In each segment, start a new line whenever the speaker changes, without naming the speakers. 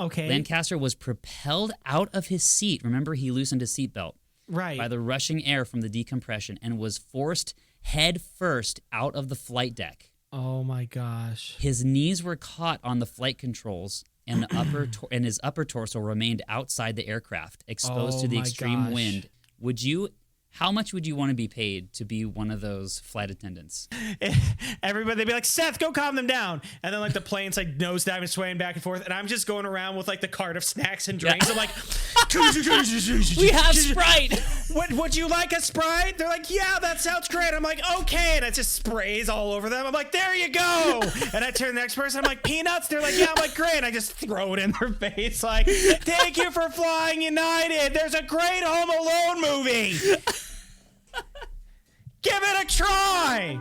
Okay.
Lancaster was propelled out of his seat. Remember, he loosened his seatbelt.
Right.
By the rushing air from the decompression and was forced head first out of the flight deck.
Oh my gosh.
His knees were caught on the flight controls and and his upper torso remained outside the aircraft, exposed to the extreme wind. How much would you want to be paid to be one of those flight attendants?
Everybody, they'd be like, Seth, go calm them down. And then like the plane's like nosedive and swaying back and forth. And I'm just going around with like the cart of snacks and drinks. I'm like,
we have Sprite.
Would you like a Sprite? They're like, yeah, that sounds great. I'm like, okay. And it just sprays all over them. I'm like, there you go. And I turn to the next person. I'm like, peanuts? They're like, yeah. I'm like, great. And I just throw it in their face. Like, thank you for flying United. There's a great Home Alone movie. Give it a try!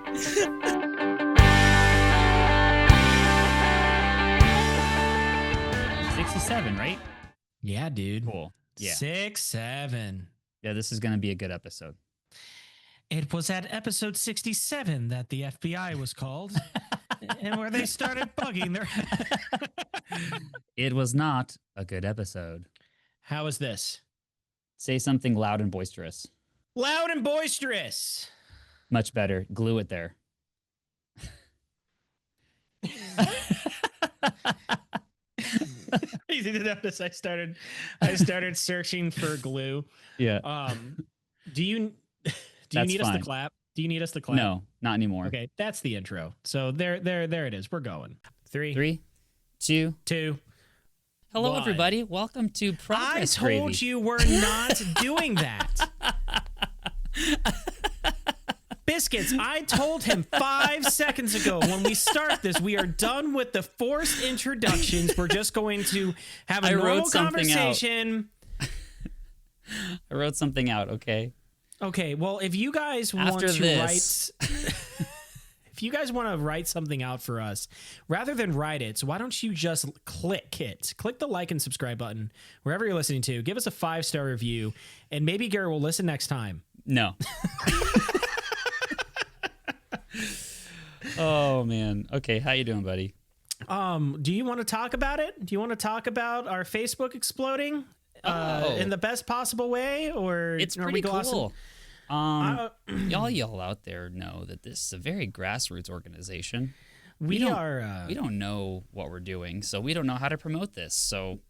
67, right?
Yeah, dude.
Cool. Yeah.
67.
Yeah, this is going to be a good episode.
It was at episode 67 that the FBI was called and where they started bugging their...
It was not a good episode.
How is this?
Say something loud and boisterous.
Loud and boisterous.
Much better. Glue it there.
You did notice I started searching for glue.
Yeah.
Do you need us to clap? Do you need us to clap?
No, not anymore.
Okay, that's the intro. So there it is. We're going. Three, two.
Hello,
One.
everybody. Welcome to Progress
I told
Gravy.
you we're not doing that. Biscuits, I told him 5 seconds ago when we start this, we are done with the forced introductions. We're just going to have a normal conversation.
I wrote something out, okay?
Okay, well, if you guys want to write something out for us, rather than write it, so why don't you just click it? Click the like and subscribe button wherever you're listening to. Give us a 5-star review, and maybe Garrett will listen next time.
No. Oh, man. Okay, how you doing, buddy?
Do you want to talk about it? Do you want to talk about our Facebook exploding in the best possible way, or
it's pretty cool? Y'all out there know that this is a very grassroots organization. We don't know what we're doing, so we don't know how to promote this. So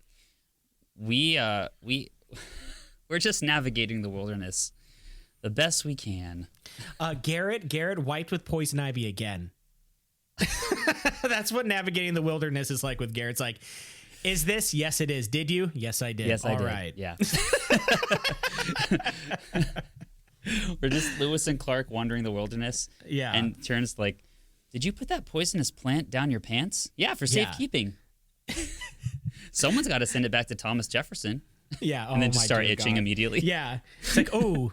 we're just navigating the wilderness the best we can.
Garrett wiped with poison ivy again. That's what navigating the wilderness is like with Garrett. It's like, is this? Yes, it is. Did you? Yes, I did.
Yes, I did.
All right.
Yeah. We're just Lewis and Clark wandering the wilderness.
Yeah.
And turns like, did you put that poisonous plant down your pants? Yeah, for safekeeping. Someone's got to send it back to Thomas Jefferson.
Yeah.
And then just start itching immediately.
Yeah. It's like, oh,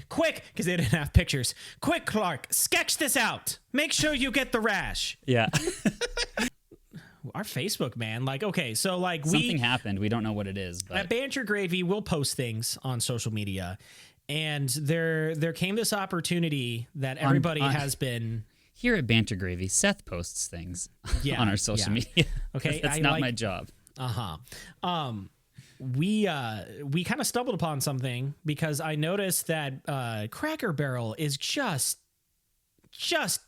quick, because they didn't have pictures. Quick, Clark, sketch this out. Make sure you get the rash.
Yeah.
Our Facebook, man. Like, okay, so like
something happened. We don't know what it is. But
at Banter Gravy, we'll post things on social media. And there came this opportunity that everybody has been...
Here at Banter Gravy, Seth posts things on our social media.
Okay.
That's not my job.
We kind of stumbled upon something because I noticed that Cracker Barrel is just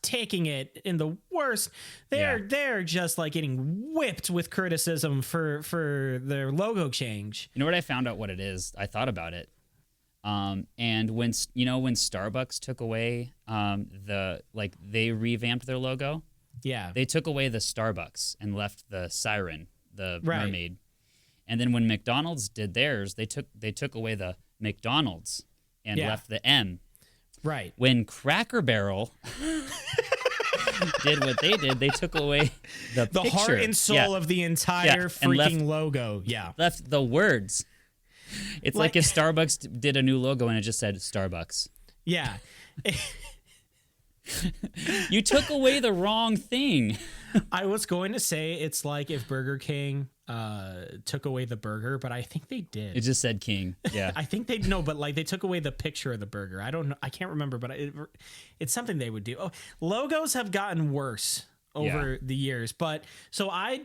taking it in the worst. They're just like getting whipped with criticism for their logo change.
You know what I found out what it is? I thought about it. And when Starbucks took away they revamped their logo.
Yeah.
They took away the Starbucks and left the siren, the mermaid. And then when McDonald's did theirs, they took away the McDonald's and left the M.
Right.
When Cracker Barrel did what they did, they took away the picture.
Heart and soul of the entire freaking logo. Yeah.
Left the words. It's like if Starbucks did a new logo and it just said Starbucks.
Yeah.
You took away the wrong thing.
I was going to say it's like if Burger King took away the burger, but I think they did.
It just said King. Yeah.
I think they but like they took away the picture of the burger. I don't know. I can't remember, but it's something they would do. Oh, logos have gotten worse over the years. But so I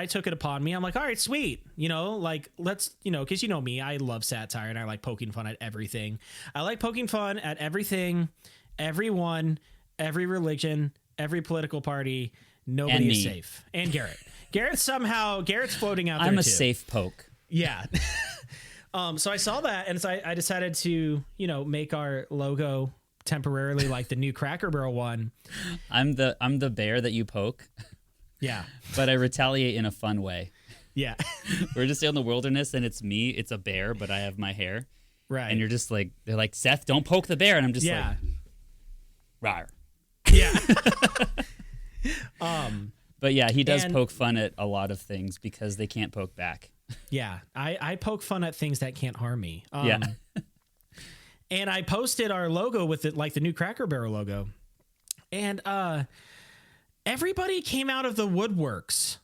took it upon me. I'm like, all right, sweet. Like let's, cause me, I love satire and I like poking fun at everything. I like poking fun at everything, everyone, every religion, every political party. Nobody is safe. And Garrett. Garrett's floating out there
I'm a
too.
safe poke.
Yeah. So I saw that and so I decided to, make our logo temporarily like the new Cracker Barrel one.
I'm the bear that you poke.
Yeah.
But I retaliate in a fun way.
Yeah.
We're just in the wilderness and it's me. It's a bear, but I have my hair.
Right.
And you're just like, they're like, Seth, don't poke the bear. And I'm just like, rawr.
Yeah.
But yeah, he does poke fun at a lot of things because they can't poke back.
Yeah. I poke fun at things that can't harm me.
Yeah.
And I posted our logo with it, like the new Cracker Barrel logo. And everybody came out of the woodworks.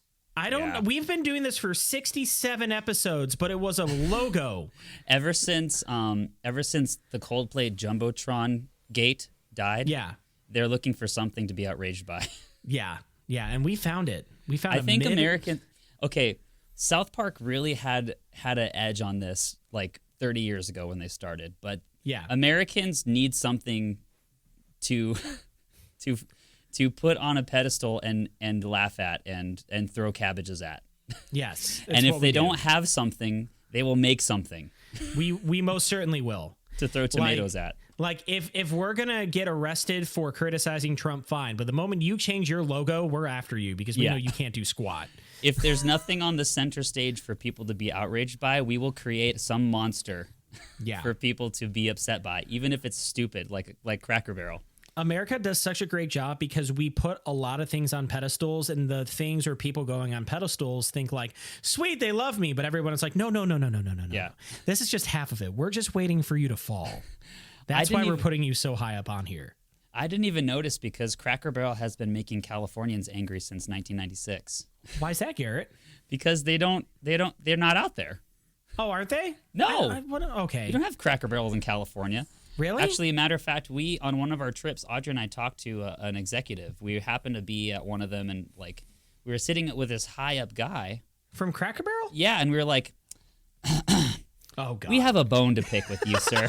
We've been doing this for 67 episodes, but it was a logo.
Ever since the Coldplay Jumbotron gate died.
Yeah.
They're looking for something to be outraged by.
Yeah. Yeah. And we found it.
South Park really had an edge on this like 30 years ago when they started, but
yeah,
Americans need something to put on a pedestal and laugh at and throw cabbages at.
Yes.
And if they don't have something, they will make something.
We most certainly will.
To throw tomatoes at.
Like if we're going to get arrested for criticizing Trump, fine. But the moment you change your logo, we're after you because we know you can't do squat.
If there's nothing on the center stage for people to be outraged by, we will create some monster for people to be upset by, even if it's stupid, like Cracker Barrel.
America does such a great job because we put a lot of things on pedestals, and the things or people going on pedestals think like, sweet, they love me. But everyone is like, no. Yeah. This is just half of it. We're just waiting for you to fall. That's why we're putting you so high up on here.
I didn't even notice because Cracker Barrel has been making Californians angry since 1996.
Why is that, Garrett?
Because they're not out there.
Oh, aren't they?
No.
Okay.
You don't have Cracker Barrels in California.
Really?
Actually, a matter of fact, on one of our trips, Audrey and I talked to an executive. We happened to be at one of them, and like we were sitting with this high up guy
from Cracker Barrel.
Yeah, and we were like,
"Oh God,
we have a bone to pick with you, sir.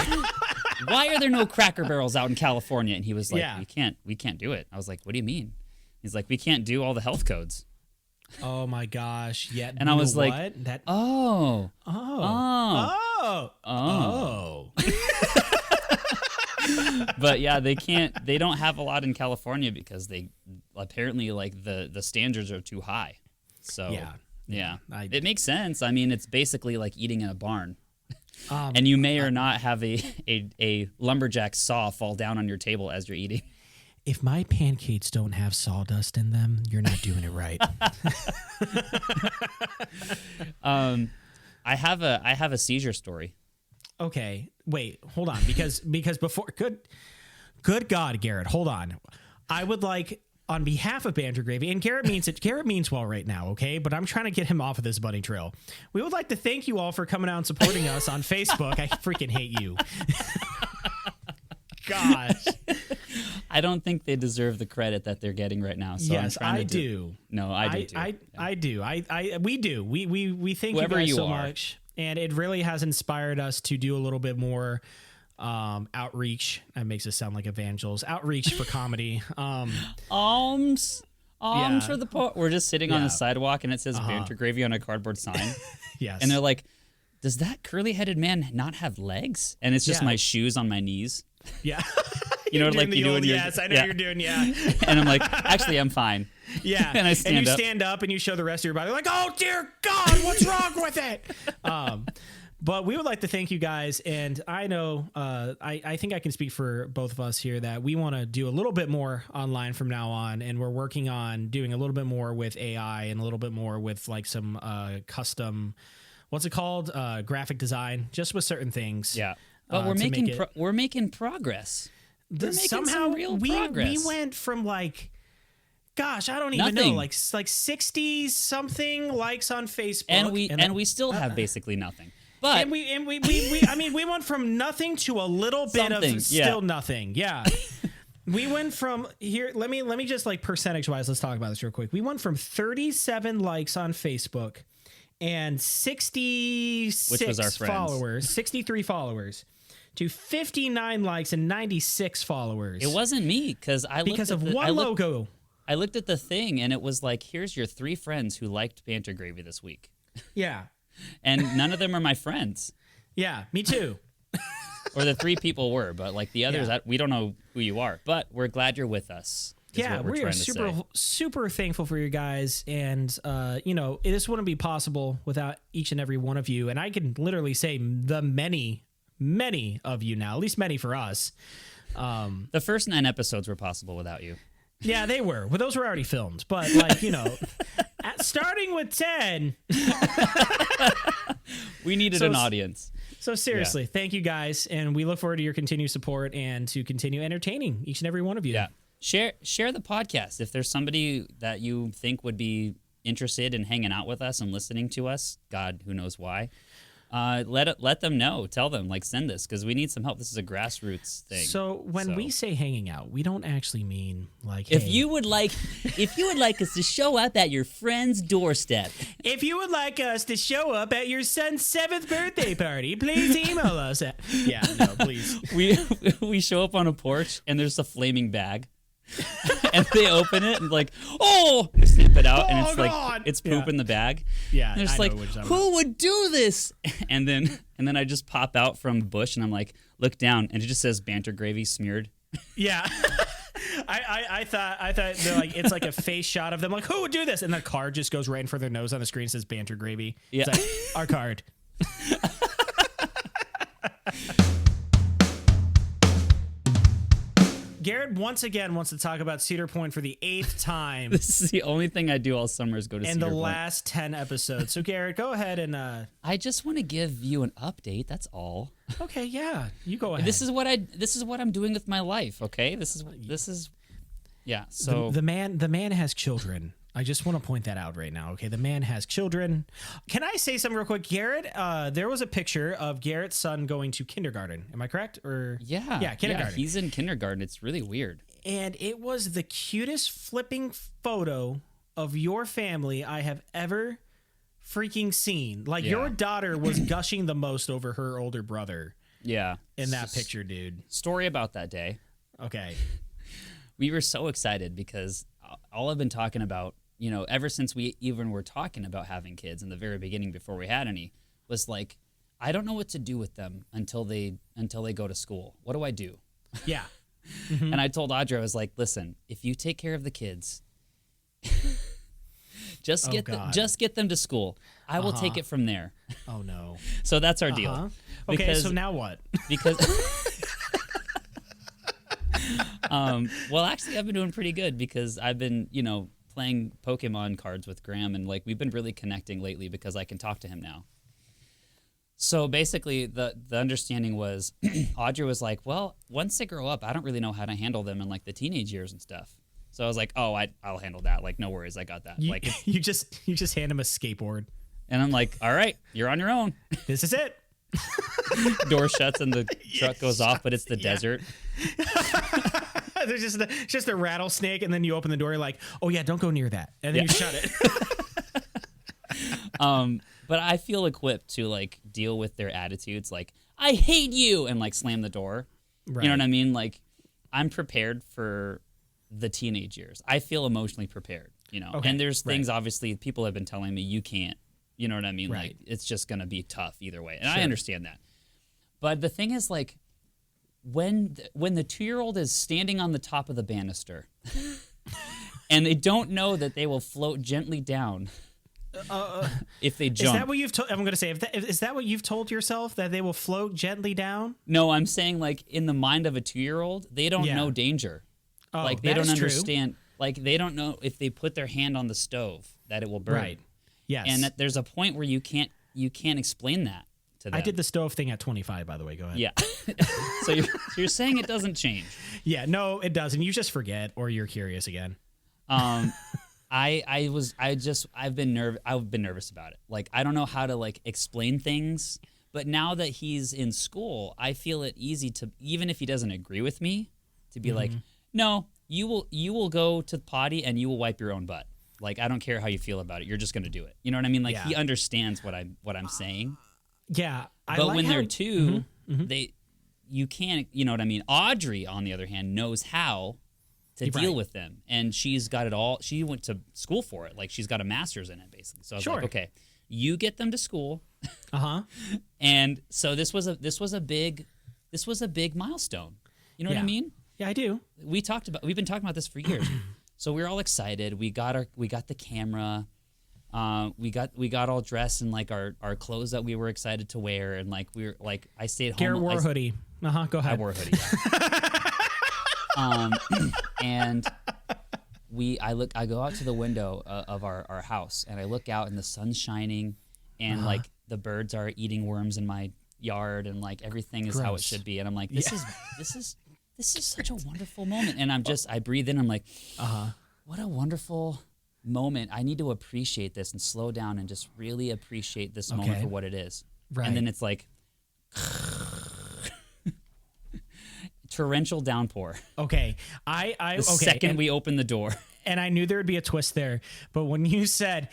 Why are there no Cracker Barrels out in California?" And he was like, "We can't do it." I was like, "What do you mean?" He's like, "We can't do all the health codes."
Oh my gosh! Yeah,
and I was like,
what? That
oh. But yeah, they don't have a lot in California because they apparently like the standards are too high. So yeah. It makes sense. I mean, it's basically like eating in a barn. And you may or not have a lumberjack saw fall down on your table as you're eating.
If my pancakes don't have sawdust in them, you're not doing it right.
I have a seizure story.
Okay, wait, hold on, because before good God, Garrett, hold on. I would like, on behalf of Banter Gravy, and Garrett means well right now, okay? But I'm trying to get him off of this bunny trail. We would like to thank you all for coming out and supporting us on Facebook. I freaking hate you. Gosh.
I don't think they deserve the credit that they're getting right now. So
yes,
I
do.
No, I do too.
I do. We do. We thank
Whoever
you guys
you
so
are.
much. And it really has inspired us to do a little bit more outreach. That makes us sound like evangels. Outreach for comedy.
Alms for the poor. We're just sitting on the sidewalk and it says Banter Gravy on a cardboard sign.
Yes.
And they're like, does that curly-headed man not have legs? And it's just my shoes on my knees.
Yeah.
You know, like you do in your...
Yes, I know you're doing,
And I'm like, actually, I'm fine.
Yeah.
And I stand up.
Stand up and you show the rest of your body like, oh, dear God, what's wrong with it? But we would like to thank you guys. And I know, I think I can speak for both of us here that we want to do a little bit more online from now on. And we're working on doing a little bit more with AI and a little bit more with like some custom, what's it called? Graphic design, just with certain things.
Yeah. But we're making progress.
Somehow we went from like, gosh, I don't even know, like 60 something likes on Facebook,
and we still have basically nothing. But
we I mean, we went from nothing to a little bit of still nothing. Yeah. We went from here. Let me just like percentage wise. Let's talk about this real quick. We went from 37 likes on Facebook and 66 followers, 63 followers, to 59 likes and 96 followers.
It wasn't me because
one logo.
I looked at the thing and it was like, here's your 3 friends who liked Banter Gravy this week.
Yeah.
And none of them are my friends.
Yeah, me too.
Or the 3 people were, but like the others, we don't know who you are. But we're glad you're with us.
Yeah, we are super thankful for you guys. And, this wouldn't be possible without each and every one of you. And I can literally say the many of you now, at least many for us.
The first 9 episodes were possible without you.
Yeah, they were. Well, those were already filmed. But, starting with 10.
We needed an audience.
So seriously, thank you guys. And we look forward to your continued support and to continue entertaining each and every one of you.
Yeah. Share the podcast. If there's somebody that you think would be interested in hanging out with us and listening to us, God, who knows why, let them know. Tell them, send this, because we need some help. This is a grassroots thing.
So when we say hanging out, we don't actually mean
if you would like us to show up at your friend's doorstep.
If you would like us to show up at your son's 7th birthday party, please email us. Yeah, no, please.
We show up on a porch and there's a flaming bag. And they open it and they snip it out, and it's
God.
It's poop in the bag.
Yeah,
and it's who would do this? And then I just pop out from the bush and I'm like, look down, and it just says Banter Gravy smeared.
Yeah. I thought they're like, it's like a face shot of them, like, who would do this? And the card just goes right in front of their nose on the screen, says Banter Gravy.
Yeah.
It's like, our card. Garrett once again wants to talk about Cedar Point for the 8th time.
This is the only thing I do all summer is go to Cedar Point.
In the last 10 episodes. So Garrett, go ahead and...
I just want to give you an update, that's all.
Okay, yeah. You go ahead.
This is what I'm doing with my life, okay? This is yeah, so...
The man has children. I just want to point that out right now, okay? The man has children. Can I say something real quick? Garrett, there was a picture of Garrett's son going to kindergarten. Am I correct?
Yeah,
kindergarten.
Yeah, he's in kindergarten. It's really weird.
And it was the cutest flipping photo of your family I have ever freaking seen. Your daughter was gushing the most over her older brother.
Yeah.
In that picture, dude.
Story about that day.
Okay.
We were so excited because all I've been talking about, ever since we even were talking about having kids in the very beginning before we had any, was like, I don't know what to do with them until they go to school. What do I do?
Yeah.
Mm-hmm. And I told Audrey, I was like, listen, if you take care of the kids, just get them to school. I will take it from there.
Oh no.
So that's our deal.
Okay, so now what?
Because well, actually, I've been doing pretty good because I've been, playing Pokemon cards with Graham, and we've been really connecting lately because I can talk to him now. So basically, the understanding was, Audrey was like, well, once they grow up, I don't really know how to handle them in the teenage years and stuff. So I was like, oh, I'll handle that. No worries, I got that.
You just hand him a skateboard,
and I'm like, all right, you're on your own.
This is it.
Door shuts and the truck goes off, but it's the desert.
There's just a rattlesnake, and then you open the door. You're like, oh yeah, don't go near that, and then you shut it.
But I feel equipped to deal with their attitudes, I hate you, and slam the door. Right. You know what I mean? I'm prepared for the teenage years. I feel emotionally prepared. Okay. And there's things obviously people have been telling me you can't. You know what I mean?
Right.
It's just gonna be tough either way, and I understand that. But the thing is, when the 2-year-old is standing on the top of the banister, and they don't know that they will float gently down if they jump.
Is that what you've told? I'm going to say, is that what you've told yourself, that they will float gently down?
No, I'm saying in the mind of a 2-year-old, they don't know danger.
Oh,
they don't understand. They don't know if they put their hand on the stove that it will burn.
Right. Yes.
And that there's a point where you can't explain that to them.
I did the stove thing at 25, by the way. Go ahead.
Yeah. So you're saying it doesn't change?
Yeah. No, it doesn't. You just forget, or you're curious again.
I've been nervous about it. I don't know how to explain things, but now that he's in school, I feel it easy to, even if he doesn't agree with me, to be no, you will go to the potty and you will wipe your own butt. Like, I don't care how you feel about it. You're just going to do it. You know what I mean? Like, he understands what I'm saying.
Yeah.
But when they're two, you can't, you know what I mean? Audrey, on the other hand, knows how to deal with them. And she's got it all. She went to school for it. Like, she's got a master's in it, basically. So I was like, okay, you get them to school. And so this was a big milestone. You know what I mean?
Yeah, I do.
We've been talking about this for years. So we were all excited. We got the camera. We got all dressed in like our clothes that we were excited to wear, and like we were like I stayed home.
Garrett wore a hoodie. Go ahead.
I wore a hoodie. Yeah. And I go out to the window of our house, and I look out, and the sun's shining, and like the birds are eating worms in my yard, and like everything is how it should be. And I'm like, this is such a wonderful moment. And I breathe in. I'm like, what a wonderful moment. I need to appreciate this and slow down and just really appreciate this moment for what it is. Right. And then it's like torrential downpour.
Okay.
Second we open the door.
And I knew there would be a twist there. But when you said,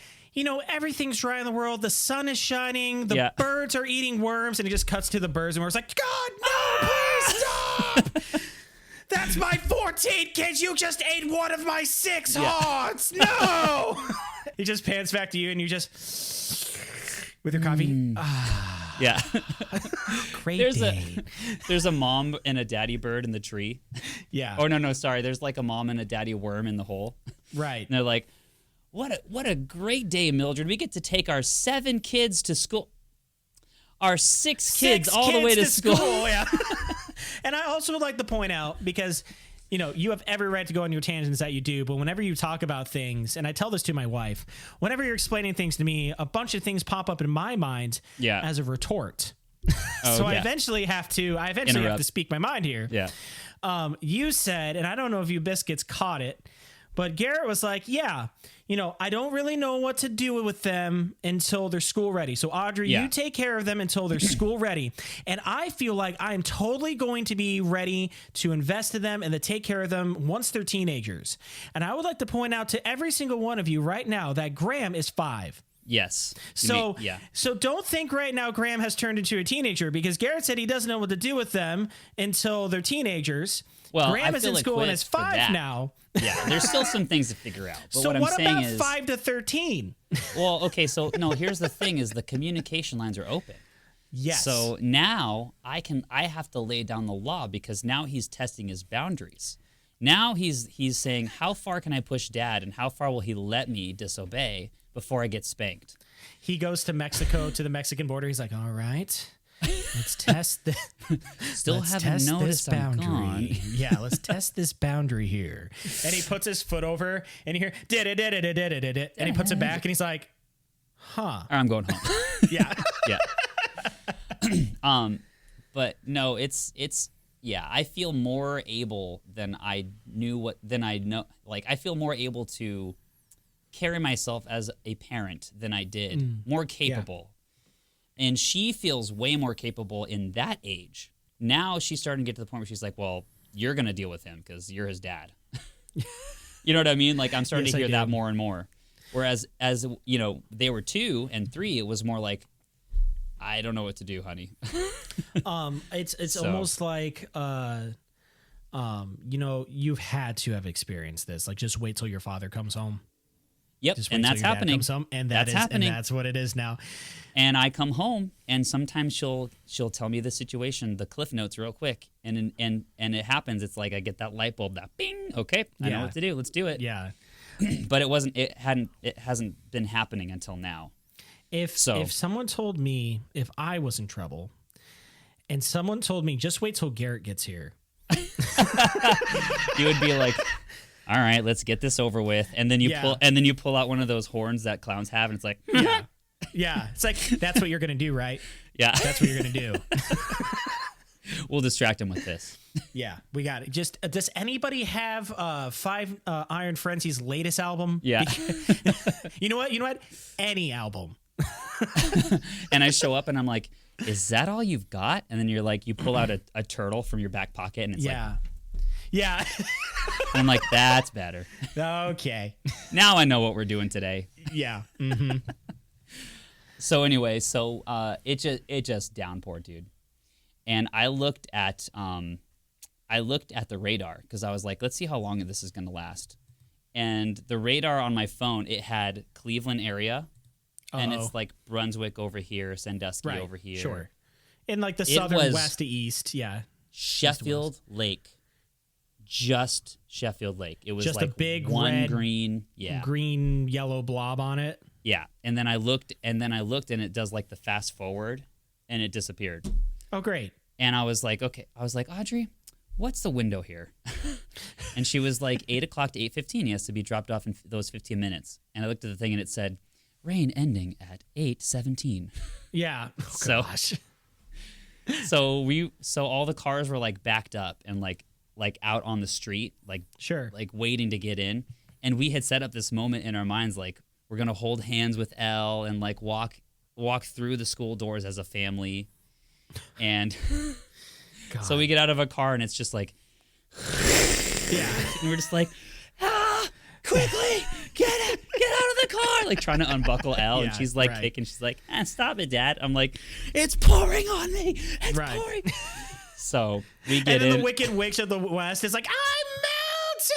everything's dry in the world, the sun is shining, the birds are eating worms, and it just cuts to the birds, and we're like, God, no, please stop! That's my 14 kids. You just ate one of my 6 hearts. No! He just pans back to you, and you just, with your coffee.
Yeah.
Great day.
There's a mom and a daddy bird in the tree.
Yeah.
Oh, no, sorry. There's like a mom and a daddy worm in the hole.
Right.
And they're like, what a great day, Mildred. We get to take our 7 kids to school. Our 6 kids all the way to school.
Yeah. And I also would like to point out, because you have every right to go on your tangents that you do, but whenever you talk about things, and I tell this to my wife, whenever you're explaining things to me, a bunch of things pop up in my mind as a retort. So I eventually have to speak my mind here.
Yeah.
You said, and I don't know if you biscuits caught it, but Garrett was like, I don't really know what to do with them until they're school ready. So Audrey, you take care of them until they're school ready. And I feel like I'm totally going to be ready to invest in them and to take care of them once they're teenagers. And I would like to point out to every single one of you right now that Graham is 5.
Yes.
So don't think right now Graham has turned into a teenager, because Garrett said he doesn't know what to do with them until they're teenagers.
Well,
Graham is in school and is 5 now.
Yeah, there's still some things to figure out. But
so
what
about 5 to 13?
Well, okay, so no, here's the thing: is the communication lines are open.
Yes.
So now I have to lay down the law, because now he's testing his boundaries. Now he's saying, how far can I push Dad, and how far will he let me disobey before I get spanked?
He goes to Mexico, to the Mexican border. He's like, all right, let's test this.
Haven't noticed
this boundary.
I'm gone.
Yeah, let's test this boundary here. And he puts his foot over, and you hear did, and he puts it back, and he's like, huh.
I'm going home.
Yeah.
Yeah. But no, it's I feel more able than I know. Like, I feel more able to carry myself as a parent than I did. More capable. Yeah. And she feels way more capable in that age. Now she's starting to get to the point where she's like, well, you're going to deal with him because you're his dad. You know what I mean? Like, I'm starting to hear that more and more. Whereas, they were 2 and 3, it was more like, I don't know what to do, honey.
It's almost like, you've had to have experienced this. Like, just wait till your father comes home.
Yep, and that's happening.
That's happening. And that's what it is now.
And I come home, and sometimes she'll tell me the situation, the cliff notes, real quick, and it happens. It's like I get that light bulb, that bing. Okay, I know what to do. Let's do it.
Yeah.
But it hasn't been happening until now.
If someone told me, if I was in trouble, and someone told me, just wait till Garrett gets here,
you would be like, all right, let's get this over with. And then you pull out one of those horns that clowns have, and it's like,
yeah. It's like, that's what you're gonna do, right?
Yeah,
that's what you're gonna do.
We'll distract him with this.
Yeah, we got it. Just does anybody have Iron Frenzy's latest album?
Yeah.
You know what? Any album.
And I show up and I'm like, is that all you've got? And then you're like, you pull out a turtle from your back pocket, and it's like,
Yeah.
And I'm like, that's better.
Okay.
Now I know what we're doing today.
Yeah. Mm-hmm.
So anyway, it just downpoured, dude. And I looked at the radar because I was like, let's see how long this is going to last. And the radar on my phone, it had Cleveland area, and it's like Brunswick over here, Sandusky over here.
Sure. In like the southern west to east, yeah.
Sheffield Lake. Just Sheffield Lake. It was
just
like
a big
one
red, green, yellow blob on it.
Yeah. And then I looked, and it does like the fast forward, and it disappeared.
Oh, great.
And I was like, okay. I was like, Audrey, what's the window here? And she was like, 8 o'clock to 8:15. He has to be dropped off in those 15 minutes. And I looked at the thing, and it said, rain ending at 8:17.
Yeah. Oh, gosh.
So all the cars were like backed up and like out on the street, like waiting to get in. And we had set up this moment in our minds, like we're gonna hold hands with Elle and like walk through the school doors as a family. And so we get out of a car and it's just like,
yeah,
and we're just like, quickly get out of the car, like trying to unbuckle Elle, and she's like kicking. She's like, stop it, Dad. I'm like, it's pouring on me. It's pouring. So we get in.
And then the Wicked Witch of the West is like, I'm melting.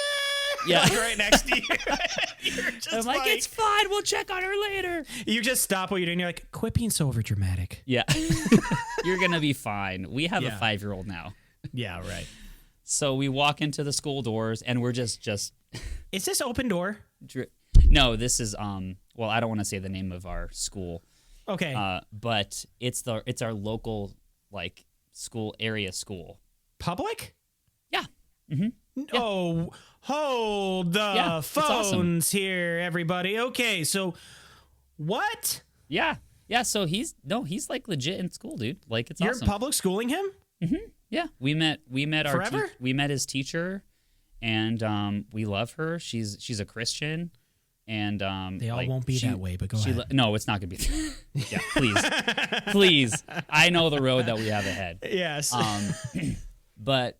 Yeah,
like right next to you. You're just
I'm like, it's fine. We'll check on her later.
You just stop what you're doing. You're like, quit being so over dramatic.
Yeah, you're gonna be fine. We have a 5-year-old now.
Yeah, right.
So we walk into the school doors, and we're just.
Is this open door?
No, this is well, I don't want to say the name of our school.
Okay.
But it's our local like area school.
Public?
Yeah. Mm-hmm. Yeah.
Oh, hold the phones here, everybody. Okay, so what?
Yeah. Yeah, so he's like legit in school, dude. Like it's
You're
awesome.
public schooling him?
Mm-hmm. Yeah. We met
Forever?
we met his teacher, and we love her. She's a Christian, and
they all won't be that way, but go ahead.
No, it's not gonna be. Yeah, please. I know the road that we have ahead.
Yes.
But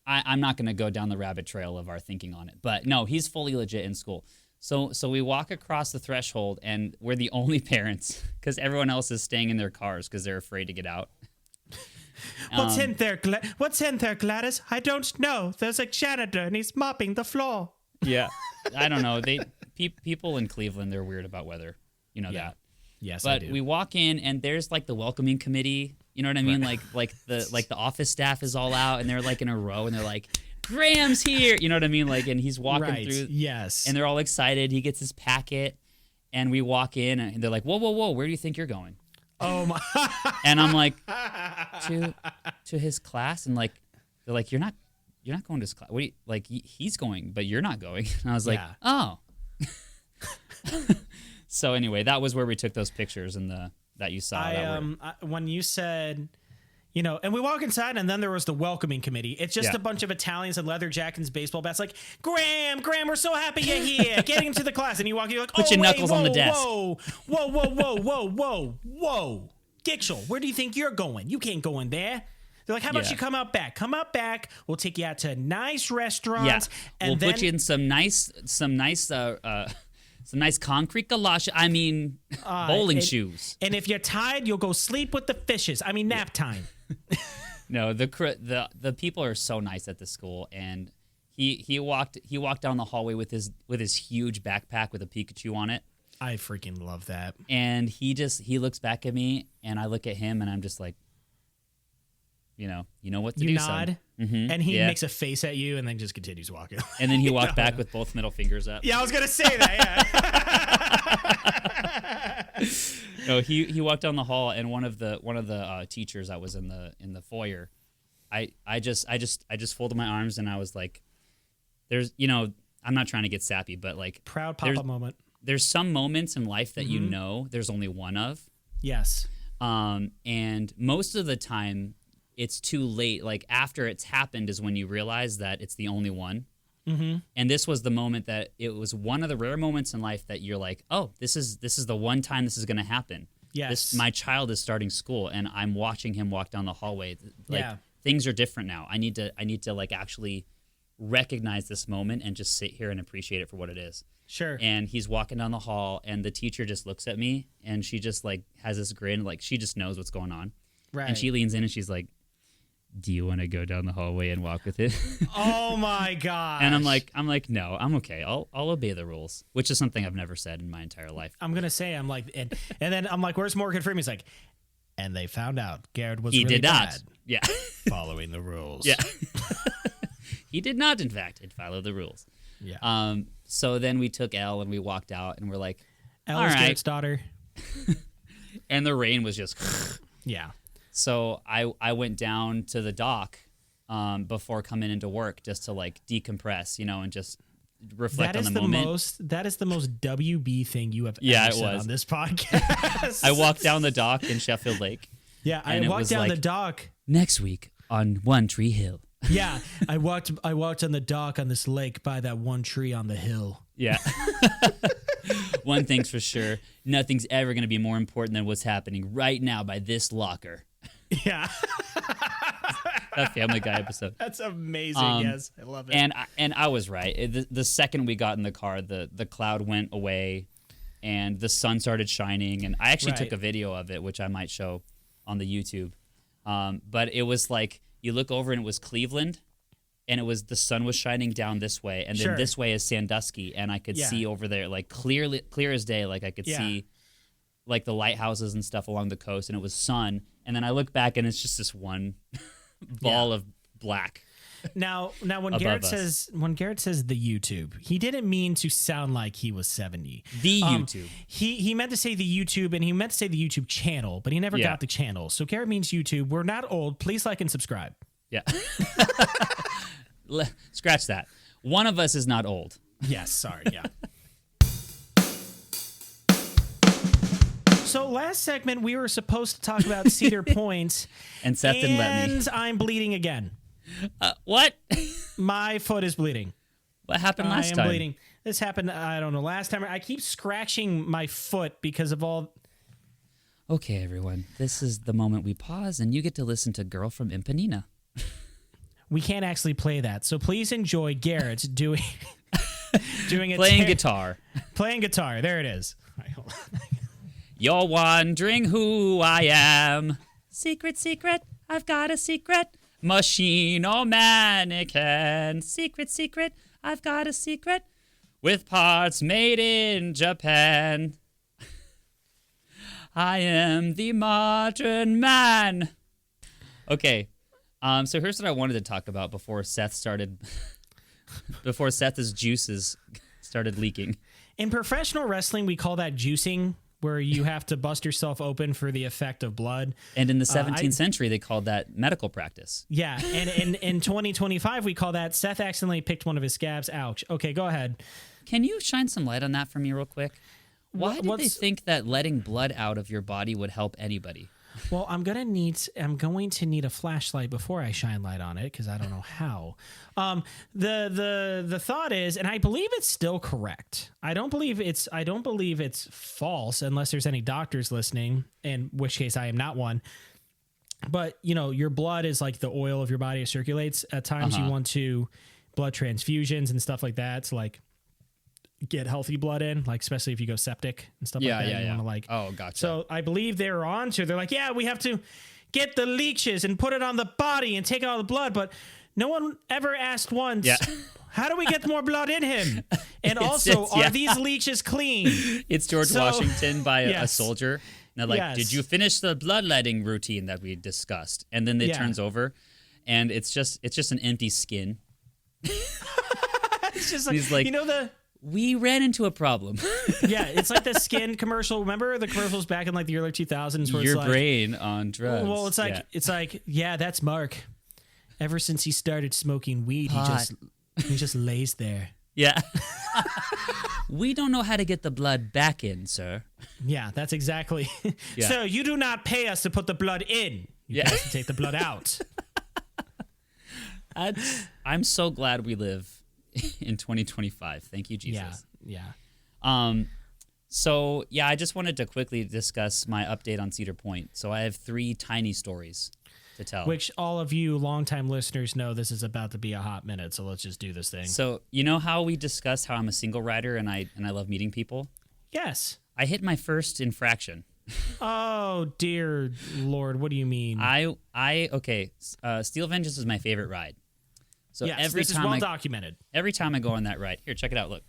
I'm not gonna go down the rabbit trail of our thinking on it. But no, he's fully legit in school. So we walk across the threshold, and we're the only parents because everyone else is staying in their cars because they're afraid to get out.
What's in there, Gladys? I don't know. There's a janitor, and he's mopping the floor.
Yeah, I don't know. People in Cleveland, they're weird about weather. You know that.
Yes,
but
I do.
We walk in, and there's like the welcoming committee. You know what I mean? Right. Like the office staff is all out, and they're like in a row, and they're like, Graham's here. You know what I mean? Like, and he's walking through.
Yes.
And they're all excited. He gets his packet, and we walk in, and they're like, whoa, where do you think you're going?
Oh my!
And I'm like, to his class, and like, they're like, you're not going to his class. What do you, like? He's going, but you're not going. And I was like, oh. So anyway, that was where we took those pictures that you saw.
When you said, and we walk inside, and then there was the welcoming committee. It's just a bunch of Italians in leather jackets, baseball bats, like, Graham, we're so happy you're here. Getting into the class, and you walk, you're like,
put your knuckles on the desk.
Whoa. Gixel, where do you think you're going? You can't go in there. They're like, how about you come out back? Come out back. We'll take you out to nice restaurants.
Yeah. We'll put you in some nice concrete galoshes. I mean, bowling shoes.
And if you're tired, you'll go sleep with the fishes. I mean, nap time.
No, the people are so nice at the school, and he walked down the hallway with his huge backpack with a Pikachu on it.
I freaking love that.
And he looks back at me, and I look at him, and I'm just like, you know what to do.
You nod,
and
he makes a face at you, and then just continues walking.
And then he walked back with both middle fingers up.
Yeah, I was gonna say that. Yeah.
No, he walked down the hall, and one of the teachers that was in the foyer, I just folded my arms, and I was like, there's, I'm not trying to get sappy, but like
proud papa moment.
There's some moments in life that there's only one of.
Yes.
And most of the time it's too late. Like after it's happened is when you realize that it's the only one. Mm-hmm. And this was the moment that it was one of the rare moments in life that you're like, oh, this is the one time this is going to happen.
Yes.
My child is starting school, and I'm watching him walk down the hallway. Like things are different now. I need to like actually recognize this moment and just sit here and appreciate it for what it is.
Sure.
And he's walking down the hall, and the teacher just looks at me, and she just like has this grin, like she just knows what's going on.
Right.
And she leans in and she's like, "Do you want to go down the hallway and walk with it?"
Oh my god!
And I'm like, no, I'm okay. I'll obey the rules, which is something I've never said in my entire life.
I'm gonna say, I'm like, and then I'm like, where's Morgan Freeman? He's like, and they found out Garrett was
He
really
did not.
bad.
Yeah.
Following the rules.
Yeah. He did not, in fact, follow the rules.
Yeah.
So then we took Elle and we walked out and we're like,
Elle
all
is
right.
Garrett's daughter.
And the rain was just.
Yeah.
So I went down to the dock before coming into work just to like decompress, and just reflect on the moment.
That is the most WB thing you have
Yeah,
ever
it
said
was.
on this podcast.
I walked down the dock in Sheffield Lake.
Yeah, I
and it
walked
was
down the
like,
dock.
Next week on One Tree Hill.
Yeah, I walked on the dock on this lake by that one tree on the hill.
Yeah. One thing's for sure, nothing's ever going to be more important than what's happening right now by this locker.
Yeah.
That Family Guy episode.
That's amazing. Yes, I love it.
And I was right. The second we got in the car, the cloud went away and the sun started shining. And I actually took a video of it, which I might show on the YouTube. But it was like, you look over and it was Cleveland, and the sun was shining down this way, and then this way is Sandusky, and I could see over there like clear as day, like I could see like the lighthouses and stuff along the coast, and it was sun. And then I look back and it's just this one ball of black.
Now when Garrett says the YouTube, he didn't mean to sound like he was 70.
The YouTube.
He meant to say the YouTube, and he meant to say the YouTube channel, but he never got the channel. So Garrett means YouTube. We're not old. Please like and subscribe.
Yeah. Scratch that. One of us is not old.
Yes, sorry, yeah. So last segment we were supposed to talk about Cedar Point,
and Seth didn't let me.
And I'm bleeding again.
What?
My foot is bleeding.
What happened last time?
I am bleeding. This happened, I don't know, last time. I keep scratching my foot because of all...
Okay, everyone. This is the moment we pause, and you get to listen to Girl from Impanina.
We can't actually play that, so please enjoy Garrett doing
Playing guitar.
Playing guitar. There it is. All right, hold on.
You're wondering who I am. Secret, secret, I've got a secret. Machine or mannequin. Secret, secret, I've got a secret. With parts made in Japan. I am the modern man. Okay, so here's what I wanted to talk about before Seth's juices started leaking.
In professional wrestling, we call that juicing, where you have to bust yourself open for the effect of blood.
And in the 17th century, they called that medical practice.
Yeah, and in 2025, we call that Seth accidentally picked one of his scabs. Ouch. Okay, go ahead.
Can you shine some light on that for me real quick? Why did they think that letting blood out of your body would help anybody?
Well, I'm going to need a flashlight before I shine light on it, because I don't know how. The thought is, and I believe it's still correct. I don't believe it's false, unless there's any doctors listening, in which case I am not one. But your blood is like the oil of your body. It circulates. At times you want to blood transfusions and stuff like that to like get healthy blood in, like especially if you go septic and stuff like that. You want to like,
oh, gotcha.
So I believe they're on to. They're like, yeah, we have to get the leeches and put it on the body and take all the blood, but no one ever asked once.
Yeah.
How do we get more blood in him? And also, are these leeches clean?
It's George Washington by a soldier. Now, like, did you finish the bloodletting routine that we discussed? And then it turns over, and it's just an empty skin.
It's just like,
he's like, we ran into a problem.
Yeah, it's like the skin commercial. Remember the commercials back in like the early 2000s? Where
your brain on drugs.
Well, it's like, that's Mark. Ever since he started smoking weed, he just lays there.
Yeah. We don't know how to get the blood back in, sir.
Yeah, that's exactly. Yeah. So you do not pay us to put the blood in. You pay us to take the blood out.
I'm so glad we live in 2025. Thank you, Jesus.
Yeah.
So, I just wanted to quickly discuss my update on Cedar Point. So I have 3 tiny stories. to tell.
Which all of you longtime listeners know this is about to be a hot minute, so let's just do this thing.
So you know how we discussed how I'm a single rider and I love meeting people?
Yes.
I hit my first infraction.
Oh dear Lord, what do you mean?
Okay. Steel Vengeance is my favorite ride. So
yes, this is well documented.
Every time I go on that ride, here, check it out. Look,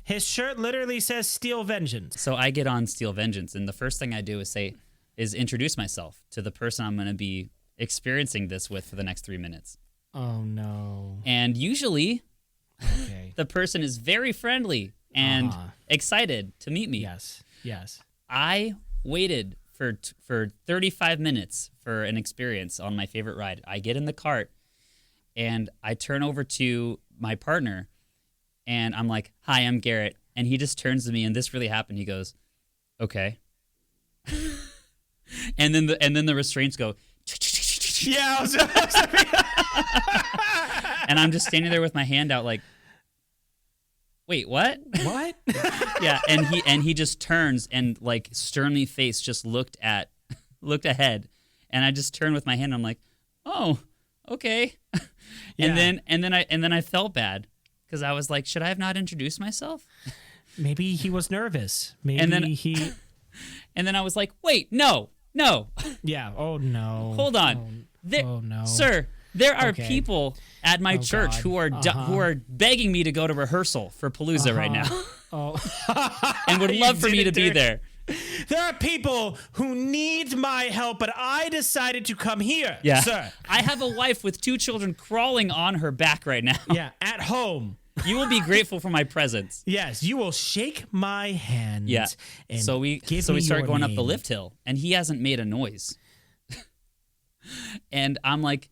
his shirt literally says Steel Vengeance.
So I get on Steel Vengeance, and the first thing I do is introduce myself to the person I'm going to be experiencing this with for the next 3 minutes.
Oh no!
And usually, the person is very friendly and excited to meet me.
Yes. Yes.
I waited for 35 minutes for an experience on my favorite ride. I get in the cart, and I turn over to my partner, and I'm like, "Hi, I'm Garrett." And he just turns to me, and this really happened. He goes, "Okay." and then the restraints go.
Yeah.
And I'm just standing there with my hand out, like, wait, what?
What?
Yeah, and he just turns and like sternly faced just looked ahead, and I just turned with my hand. I'm like, oh, okay.
Yeah.
And then I felt bad because I was like, should I have not introduced myself?
Maybe he was nervous. Maybe he.
And then I was like, wait, no.
Yeah. Oh no.
Hold on.
Oh no,
sir. There are people at my church who are begging me to go to rehearsal for Palooza right now. And would love for me to be there.
There are people who need my help, but I decided to come here, sir.
I have a wife with 2 children crawling on her back right now.
Yeah, at home.
You will be grateful for my presence.
Yes, you will shake my hand.
Yeah.
And
so we start going up the lift hill, and he hasn't made a noise. And I'm like,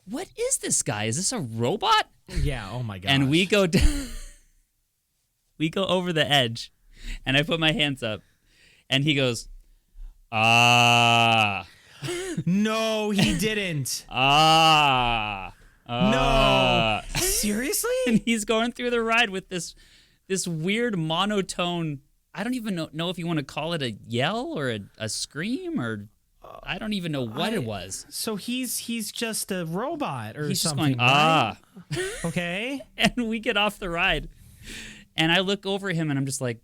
what is this guy? Is this a robot?
Yeah, oh my gosh.
And we go over the edge, and I put my hands up, and he goes, ah.
No, he didn't. No. Seriously?
And he's going through the ride with this weird monotone, I don't even know if you want to call it a yell or a scream or I don't even know what it was.
So he's just a robot or
he's
something.
Just going, ah.
Right? Okay.
And we get off the ride. And I look over him and I'm just like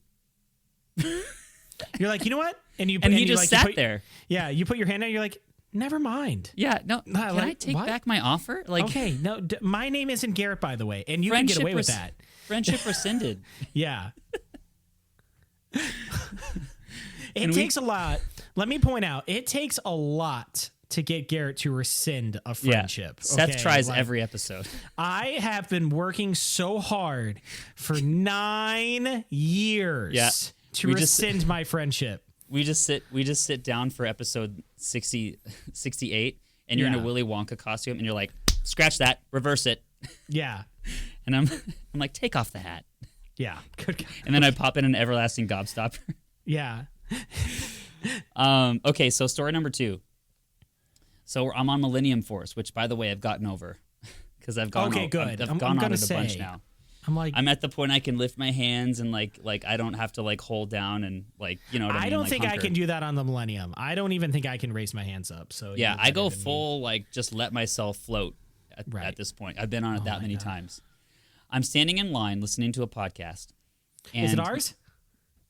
You're like, you know what? And
he just sat there.
Yeah, you put your hand out, you're like, never mind.
Yeah, no. Can I take back my offer? Like,
okay, no. My name isn't Garrett, by the way, and you can get away with that.
Friendship rescinded.
Yeah. It takes a lot. Let me point out, it takes a lot to get Garrett to rescind a friendship.
Yeah. Seth tries every episode.
I have been working so hard for 9 years to rescind my friendship.
We just sit down for episode 68, and you're in a Willy Wonka costume, and you're like, scratch that, reverse it.
Yeah.
And I'm like, take off the hat.
Yeah. Good guy.
And then I pop in an everlasting gobstopper.
Yeah.
Okay, so story number 2. So I'm on Millennium Force, which, by the way, I've gotten over because I've gone.
Okay, good.
I've gone on it a bunch now. I'm at the point I can lift my hands and like I don't have to like hold down and like you know what I mean.
I don't
like
think
hunker.
I can do that on the Millennium. I don't even think I can raise my hands up. So
yeah, I go full like just let myself float at this point. I've been on it that many times. I'm standing in line listening to a podcast. And
is it ours?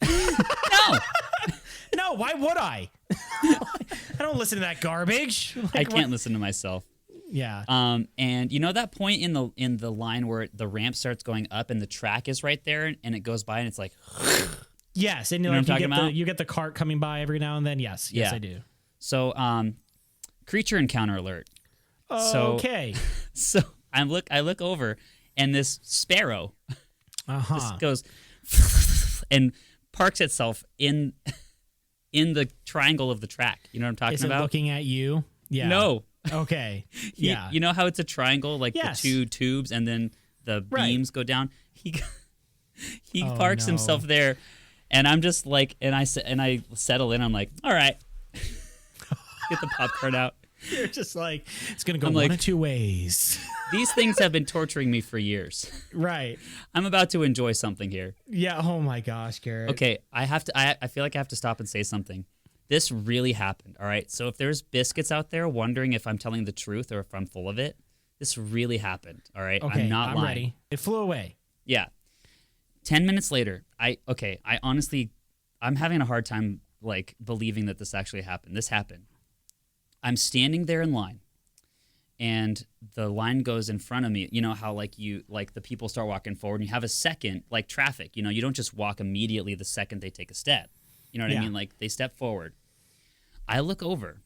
No.
No, why would I? I don't listen to that garbage.
I can't listen to myself.
Yeah.
And you know that point in the line where the ramp starts going up and the track is right there and it goes by and it's like
yes, and
you know what I'm talking about?
You get the cart coming by every now and then. Yes, I do.
So creature encounter alert.
Okay.
So I look over and this sparrow just goes and parks itself in the triangle of the track. You know what I'm talking about?
Is it looking at you? Yeah.
No.
Okay. Yeah.
You know how it's a triangle, like the 2 tubes, and then the beams go down. He parks himself there, and I'm just like, and I settle in. I'm like, all right, get the popcorn out.
You're just like, it's gonna go one of 2 ways.
These things have been torturing me for years.
Right.
I'm about to enjoy something here.
Yeah. Oh my gosh, Garrett.
Okay. I feel like I have to stop and say something. This really happened, all right? So if there's biscuits out there wondering if I'm telling the truth or if I'm full of it, this really happened, all right?
Okay,
I'm not lying.
Ready. It flew away.
Yeah. 10 minutes later, I honestly, I'm having a hard time, like, believing that this actually happened. This happened. I'm standing there in line, and the line goes in front of me. You know how, like, the people start walking forward, and you have a second, like traffic. You know, you don't just walk immediately the second they take a step. You know what I mean? Like, they step forward. I look over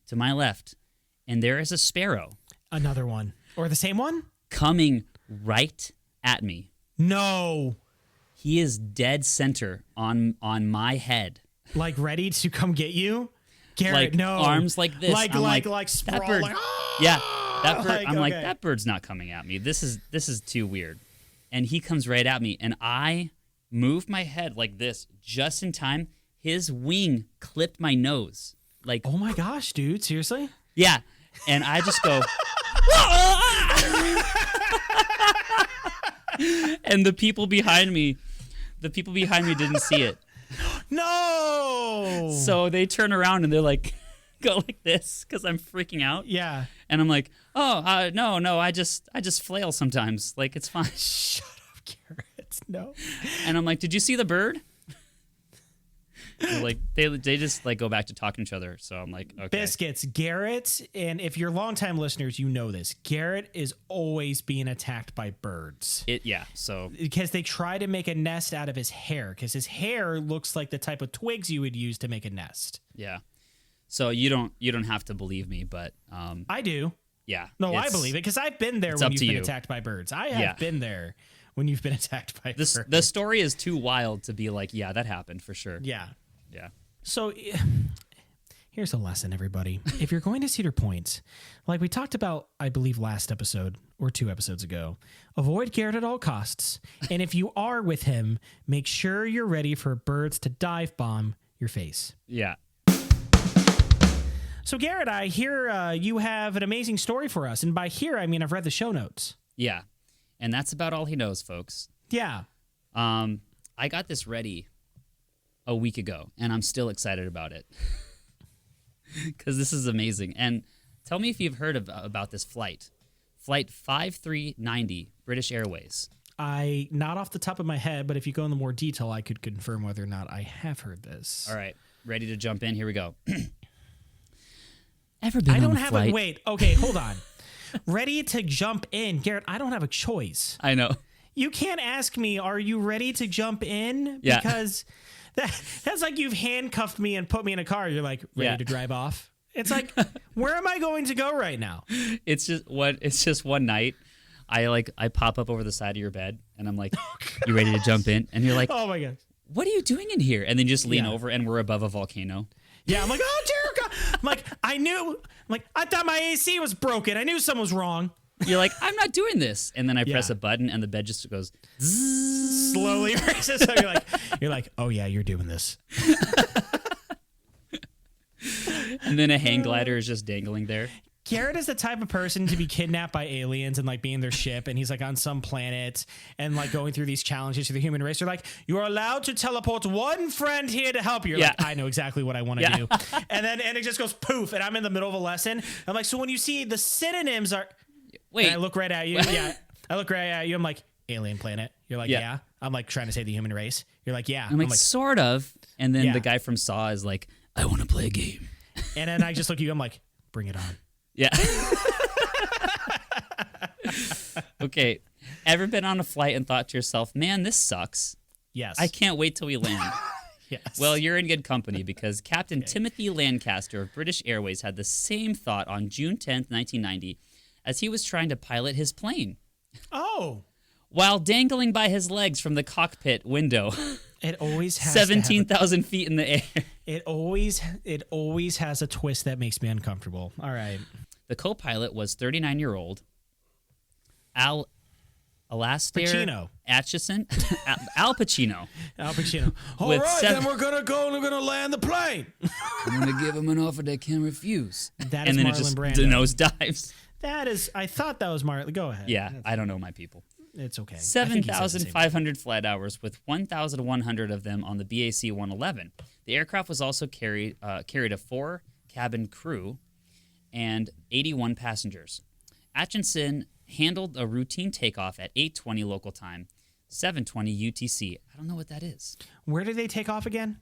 to my left, and there is a sparrow.
Another one. Or the same one?
Coming right at me.
No.
He is dead center on my head.
Like ready to come get you? Garrett,
like,
no.
arms like this.
Like sprawl.
That bird,
like, ah!
Yeah. That bird, I'm like,
okay.
that bird's not coming at me. This is too weird. And he comes right at me, and I move my head like this just in time. His wing clipped my nose. Like,
oh my gosh, dude, seriously?
Yeah. And I just go, and the people behind me didn't see it.
No.
So they turn around and they're like, go like this because I'm freaking out.
Yeah.
And I'm like, oh, no, I just flail sometimes. Like, it's fine.
Shut up, Garrett. No.
And I'm like, did you see the bird? Like they just like go back to talking to each other. So I'm like, okay.
Biscuits, Garrett, and if you're longtime listeners, you know this. Garrett is always being attacked by birds.
So
because they try to make a nest out of his hair, because his hair looks like the type of twigs you would use to make a nest.
Yeah. So you don't have to believe me, but
I do.
Yeah.
No, I believe it because I've been there when you've been attacked by birds. I have been there when you've been attacked by birds.
The story is too wild to be like, yeah, that happened for sure.
Yeah.
Yeah.
So here's a lesson, everybody. If you're going to Cedar Point, like we talked about, I believe last episode or 2 episodes ago, avoid Garrett at all costs. And if you are with him, make sure you're ready for birds to dive bomb your face.
Yeah.
So Garrett, I hear you have an amazing story for us. And by here, I mean, I've read the show notes.
Yeah. And that's about all he knows, folks.
Yeah.
I got this ready a week ago, and I'm still excited about it because this is amazing. And tell me if you've heard about this flight. Flight 5390, British Airways.
Not off the top of my head, but if you go into more detail, I could confirm whether or not I have heard this.
All right. Ready to jump in? Here we go. Ever been on a flight?
I don't have a... Wait. Okay, hold on. Ready to jump in. Garrett, I don't have a choice.
I know.
You can't ask me, are you ready to jump in?
Yeah.
Because that's like you've handcuffed me and put me in a car. You're like, ready to drive off? It's like, where am I going to go right now?
It's just one night. I pop up over the side of your bed, and I'm like, you ready to jump in? And you're like,
oh my gosh.
What are you doing in here? And then you just lean over, and we're above a volcano.
Yeah, I'm like, oh, dear God. I'm like, I thought my AC was broken. I knew something was wrong.
You're like, I'm not doing this. And then I press a button, and the bed just goes zzz.
Slowly raises. So you're like, oh yeah, you're doing this.
And then a hang glider is just dangling there.
Garrett is the type of person to be kidnapped by aliens and like be in their ship, and he's like on some planet and like going through these challenges to the human race. They're like, you are allowed to teleport one friend here to help you. You're like, I know exactly what I want to do. And it just goes poof, and I'm in the middle of a lesson. I'm like, so when you see the synonyms are...
Wait.
And I look right at you. Yeah. I look right at you. I'm like, alien planet. You're like, yeah. I'm like trying to say the human race. You're like, yeah.
I'm like, sort of. And then the guy from Saw is like, I want to play a game.
And then I just look at you. I'm like, bring it on.
Yeah. Okay. Ever been on a flight and thought to yourself, man, this sucks?
Yes.
I can't wait till we land.
Yes.
Well, you're in good company because Captain Timothy Lancaster of British Airways had the same thought on June 10th, 1990, as he was trying to pilot his plane.
Oh.
While dangling by his legs from the cockpit window.
It always has
17,000 feet in the air.
It always has a twist that makes me uncomfortable. All right.
The co-pilot was 39-year-old Al
Pacino.
Atchison. Al Pacino.
Al Pacino. All right, then we're going to go and we're going to land the plane.
I'm going to give him an offer they can't refuse.
That is Marlon Brando.
The nose dives.
That is, I thought that was Marlon. Go ahead.
Yeah, I don't know my people.
It's okay.
7,500 flight hours, with 1,100 of them on the BAC-111. The aircraft was also carried a 4-cabin crew and 81 passengers. Atchison handled a routine takeoff at 8:20 local time, 7:20 UTC. I don't know what that is.
Where did they take off again?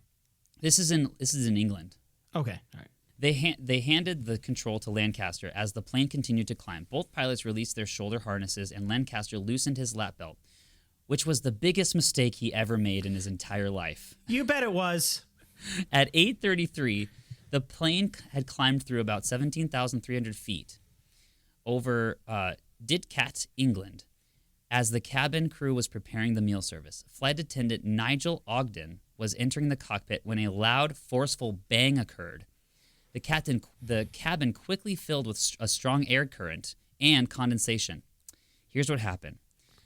This is in England.
Okay, all right.
They handed the control to Lancaster as the plane continued to climb. Both pilots released their shoulder harnesses, and Lancaster loosened his lap belt, which was the biggest mistake he ever made in his entire life.
You bet it was.
At 8:33, the plane had climbed through about 17,300 feet over Didcot, England. As the cabin crew was preparing the meal service, flight attendant Nigel Ogden was entering the cockpit when a loud, forceful bang occurred. The cabin quickly filled with a strong air current and condensation. Here's what happened.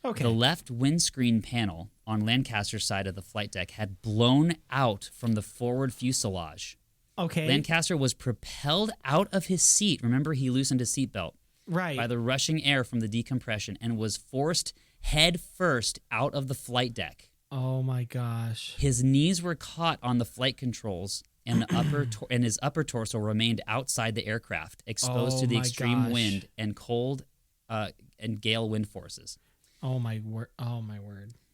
Okay.
The left windscreen panel on Lancaster's side of the flight deck had blown out from the forward fuselage.
Okay.
Lancaster was propelled out of his seat. Remember, he loosened his seatbelt.
Right.
By the rushing air from the decompression, and was forced head first out of the flight deck.
Oh my gosh.
His knees were caught on the flight controls, and his upper torso remained outside the aircraft, exposed to the extreme wind and cold and gale wind forces.
Oh my word.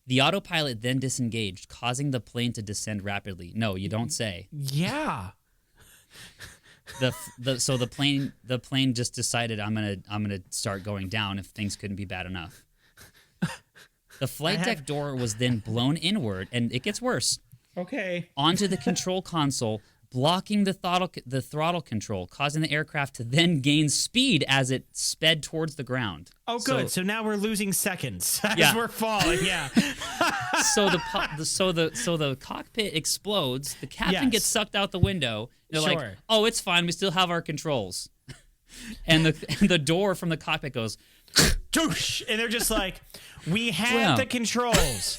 The
autopilot then disengaged, causing the plane to descend rapidly. No, you don't say.
Yeah.
So the plane just decided I'm gonna start going down if things couldn't be bad enough. The flight deck door was then blown inward, and it gets worse.
Okay.
Onto the control console, blocking the throttle control, causing the aircraft to then gain speed as it sped towards the ground.
Oh, good. So now we're losing seconds as
Yeah.
we're falling. Yeah.
So the cockpit explodes. The captain
Yes.
gets sucked out the window. They're like,
Sure.
"Oh, it's fine. We still have our controls." And the door from the cockpit goes,
Doosh! And they're just like, we had
Wow.
the controls.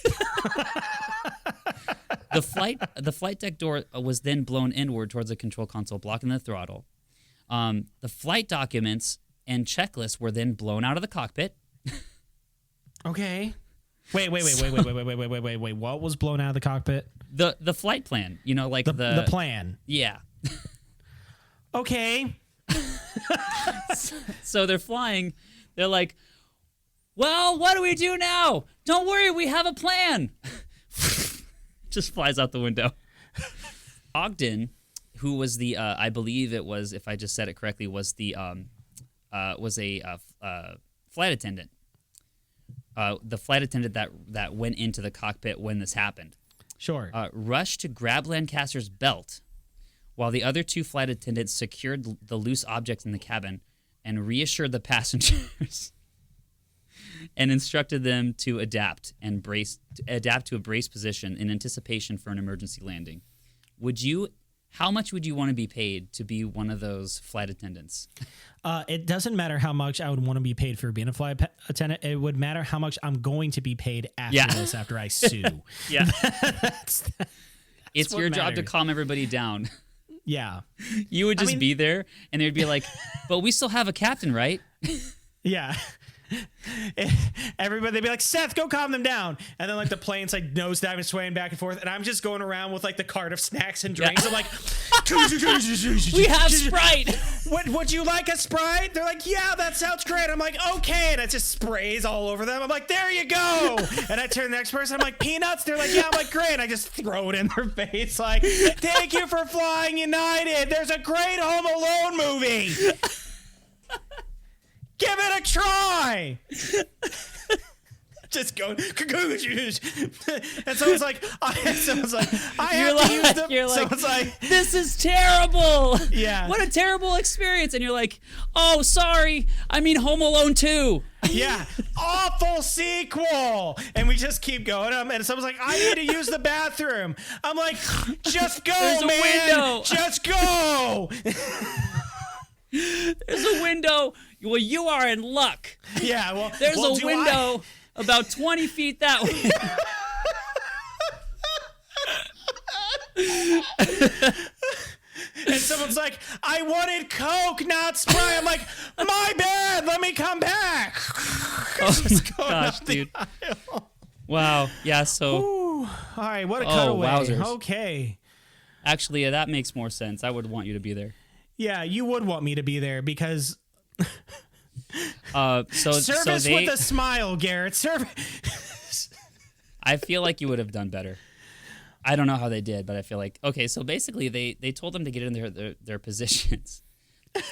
The flight deck door was then blown inward towards the control console, blocking the throttle. The flight documents and checklist were then blown out of the cockpit.
Okay. Wait. What was blown out of the cockpit?
The flight plan, like
the plan.
Yeah.
Okay.
So they're flying. They're like, well, what do we do now? Don't worry, we have a plan. Just flies out the window. Ogden, who was the, I believe it was, if I just said it correctly, was a flight attendant. The flight attendant that went into the cockpit when this happened.
Sure.
Rushed to grab Lancaster's belt, while the other two flight attendants secured the loose objects in the cabin and reassured the passengers and instructed them to adapt to a brace position in anticipation for an emergency landing. How much would you want to be paid to be one of those flight attendants?
It doesn't matter how much I would want to be paid for being a flight attendant. It would matter how much I'm going to be paid after this, after I sue.
Yeah.
That's
it's your job to calm everybody down.
Yeah.
You would just be there, and they'd be like, but we still have a captain, right?
Yeah. Everybody, they'd be like, Seth, go calm them down. And then, like, the plane's, like, nosediving, swaying back and forth. And I'm just going around with, like, the cart of snacks and drinks. I'm like,
we have Sprite.
Would you like a Sprite? They're like, yeah, that sounds great. I'm like, okay. And it just sprays all over them. I'm like, there you go. And I turn to the next person. I'm like, peanuts? They're like, yeah. I'm like, great. And I just throw it in their face. Like, thank you for flying United. There's a great Home Alone movie. Give it a try. Just go. And someone's like, I have to use them. Someone's like,
this is terrible.
Yeah.
What a terrible experience. And you're like, oh, sorry. I mean, Home Alone 2.
Yeah. Awful sequel. And we just keep going. And someone's like, I need to use the bathroom. I'm like, just go,
There's
man.
a window.
Just go.
There's a window. Well, you are in luck.
Yeah, well,
there's a window about 20 feet that way.
And someone's like, I wanted Coke, not Sprite. I'm like, my bad. Let me come back. Just going
gosh,
up the
dude.
aisle.
Wow. Yeah. So
Ooh. All right, what a cutaway.
wowzers.
Okay.
actually, that makes more sense. I would want you to be there.
Yeah, you would want me to be there because service
they,
with a smile, Garrett. Service.
I feel like you would have done better. I don't know how they did, but I feel like okay. So basically, they told them to get in their positions.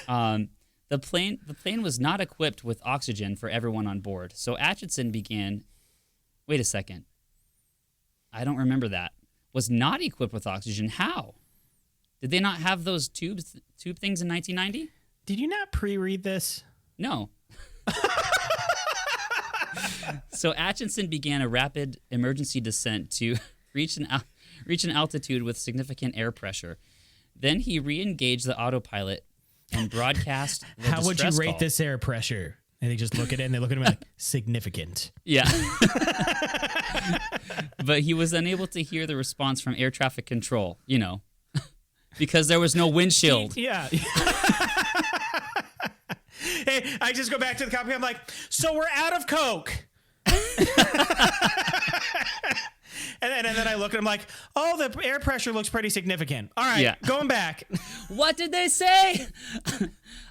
The plane was not equipped with oxygen for everyone on board. So Atchison began. Wait a second. I don't remember that. Was not equipped with oxygen. How? Did they not have those tube things in 1990?
Did you not pre-read this?
No. So Atchison began a rapid emergency descent to reach an altitude with significant air pressure. Then he re-engaged the autopilot and broadcast the
How would you
distress
rate
call.
this air pressure? And they just look at it and they look at him like, significant.
Yeah. But he was unable to hear the response from air traffic control, because there was no windshield.
Yeah. Hey, I just go back to the cockpit. I'm like, so we're out of Coke. And then I look and I'm like, oh, the air pressure looks pretty significant. All right, going back.
What did they say?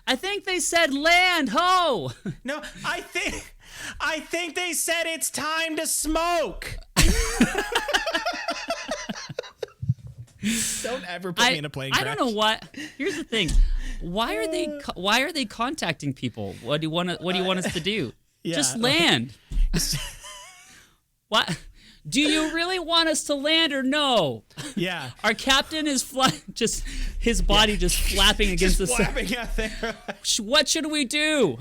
I think they said land ho.
No, I think they said it's time to smoke. Don't ever put me in a plane crash.
I don't know what. Here's the thing. Why are they contacting people? What do you want us to do?
Yeah.
Just land. What? Do you really want us to land or no?
Yeah.
Our captain is just his body just flapping against
just
the
flapping out there.
What should we do?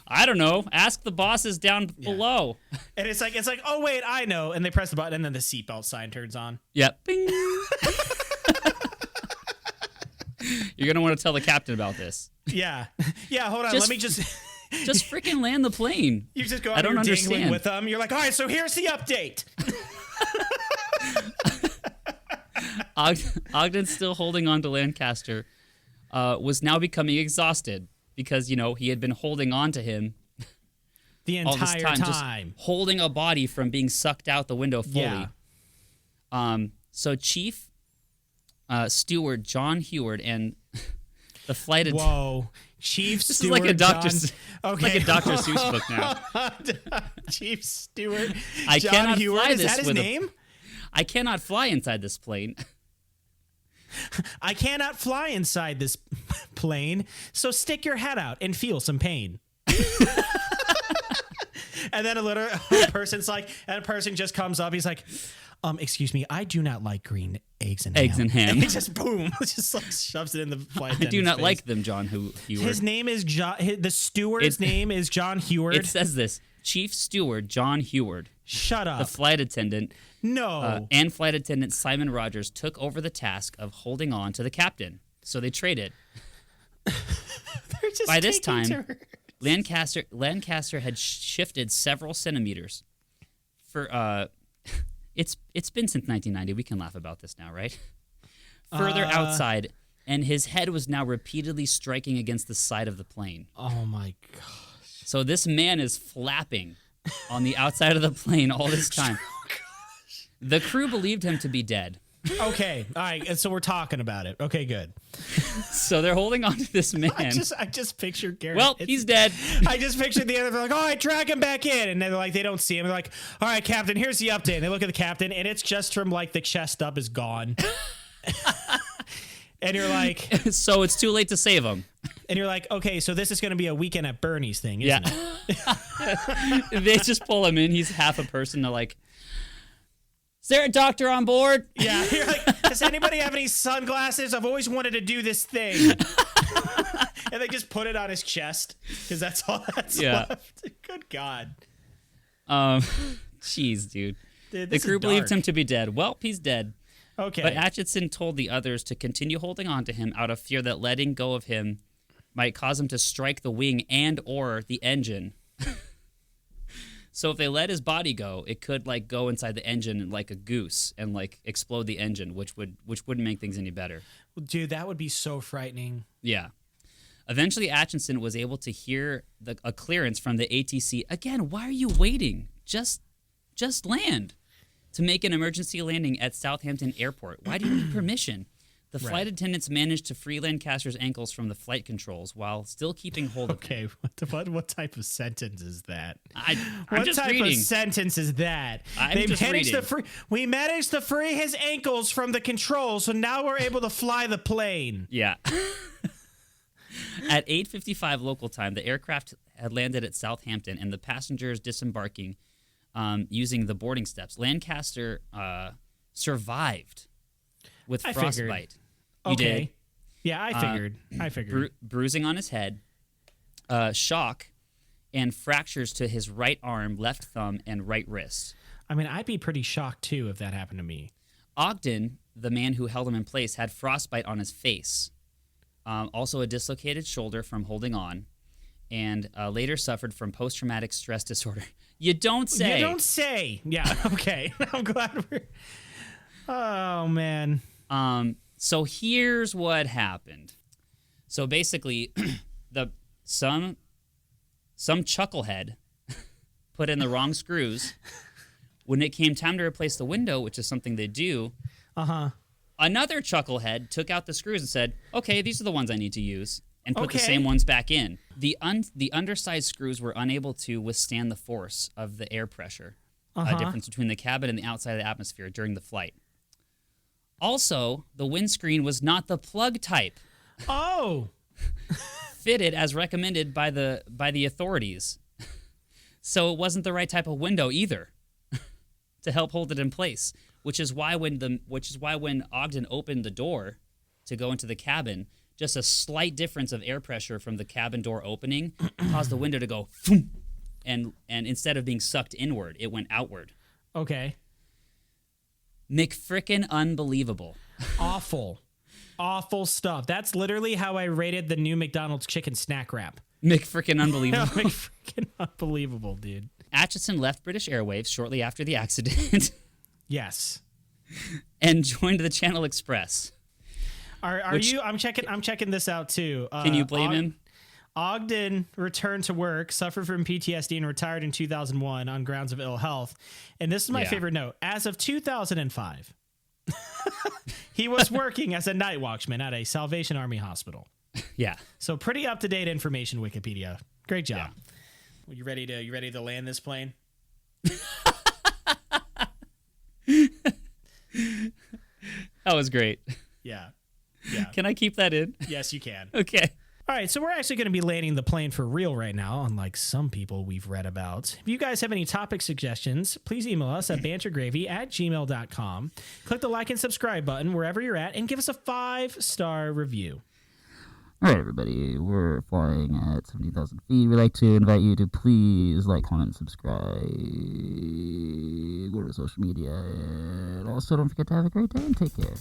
I don't know. Ask the bosses down below.
And it's like, oh wait, I know. And they press the button and then the seatbelt sign turns on.
Yep. Bing. You're gonna want to tell the captain about this.
Yeah. Yeah, hold on. Let me just
freaking land the plane.
You just go out
I don't
dangling
understand.
with them. You're like, all right, so here's the update.
Ogden, still holding on to Lancaster, was now becoming exhausted because, he had been holding on to him
The
all this
entire
time. Just holding a body from being sucked out the window fully.
Yeah.
So Chief Steward John Heward and the flight attendant.
Whoa. Chief
This
Steward.
is like a Dr.
Okay.
Like a Dr. Seuss book now.
Chief Steward.
I
John
cannot
Heward.
fly
Is
this
that his
with
name?
I cannot fly inside this plane.
I cannot fly inside this plane, so stick your head out and feel some pain. And then a person just comes up. He's like, excuse me, I do not like green eggs and ham. And he just boom, just like shoves it in the flight attendant's
I do not
face.
like them, John Heward.
His name is John. The steward's name is John Heward.
It says this: Chief Steward John Heward.
Shut up.
The flight attendant.
No.
And flight attendant Simon Rogers took over the task of holding on to the captain. So they traded. By this time, Lancaster had shifted several centimeters. It's been since 1990. We can laugh about this now, right? Further outside, and his head was now repeatedly striking against the side of the plane.
Oh my gosh.
So this man is flapping on the outside of the plane all this time.
Oh gosh.
The crew believed him to be dead.
Okay, all right. And so we're talking about it. Okay, good.
So they're holding on to this man.
I just pictured Garrett.
Well, he's dead.
I just pictured the other. They're like, all right, drag him back in, and they're like, they don't see him. They're like, all right, Captain, here's the update. And they look at the captain, and it's just from like the chest up is gone. And you're like,
so it's too late to save him.
And you're like, okay, so this is going to be a weekend at Bernie's thing, isn't it?
They just pull him in. He's half a person. They're like, is there a doctor on board?
Yeah. You're like, does anybody have any sunglasses? I've always wanted to do this thing. And they just put it on his chest because that's all that's left. Good God.
Jeez, dude. The crew believed him to be dead. Well, he's dead.
Okay.
But Atchison told the others to continue holding on to him out of fear that letting go of him might cause him to strike the wing and or the engine. So if they let his body go, it could like go inside the engine like a goose and like explode the engine, which wouldn't make things any better.
Well, dude, that would be so frightening.
Yeah. Eventually, Atchison was able to hear a clearance from the ATC. Again, why are you waiting? Just land. To make an emergency landing at Southampton Airport. Why do you need permission? The flight attendants managed to free Lancaster's ankles from the flight controls while still keeping hold of him.
Okay, what type of sentence is that?
What type
of sentence is that? We managed to free his ankles from the controls, so now we're able to fly the plane.
Yeah. At 8:55 local time, the aircraft had landed at Southampton, and the passengers disembarking using the boarding steps. Lancaster survived with frostbite. You did?
Yeah, I figured.
Bruising on his head, shock, and fractures to his right arm, left thumb, and right wrist.
I mean, I'd be pretty shocked, too, if that happened to me.
Ogden, the man who held him in place, had frostbite on his face. Also a dislocated shoulder from holding on, and later suffered from post-traumatic stress disorder. You don't say.
You don't say. Yeah, okay. I'm glad we're... Oh, man.
So here's what happened. So basically, some chucklehead put in the wrong screws. When it came time to replace the window, which is something they do, another chucklehead took out the screws and said, "Okay, these are the ones I need to use," and put the same ones back in. The undersized screws were unable to withstand the force of the air pressure, difference between the cabin and the outside of the atmosphere during the flight. Also, the windscreen was not the plug type.
Oh,
fitted as recommended by the authorities. So it wasn't the right type of window either to help hold it in place. Which is why when Ogden opened the door to go into the cabin, just a slight difference of air pressure from the cabin door opening caused the window to go boom, and instead of being sucked inward, it went outward.
Okay.
McFrickin' unbelievable.
Awful stuff. That's literally how I rated the new McDonald's chicken snack wrap.
McFrickin' unbelievable.
McFrickin' unbelievable, dude.
Atchison left British Airways shortly after the accident.
Yes.
And joined the Channel Express.
I'm checking this out too.
Can you blame him?
Ogden returned to work, suffered from PTSD, and retired in 2001 on grounds of ill health. And this is my favorite note. As of 2005, he was working as a night watchman at a Salvation Army hospital.
Yeah.
So pretty up-to-date information, Wikipedia. Great job. Yeah. You ready to land this plane?
That was great.
Yeah.
Can I keep that in?
Yes, you can.
Okay.
All right, so we're actually going to be landing the plane for real right now, unlike some people we've read about. If you guys have any topic suggestions, please email us at bantergravy@gmail.com. Click the like and subscribe button wherever you're at, and give us a 5-star review.
All right, everybody, we're flying at 70,000 feet. We'd like to invite you to please like, comment, subscribe, go to social media, and also don't forget to have a great day and take care.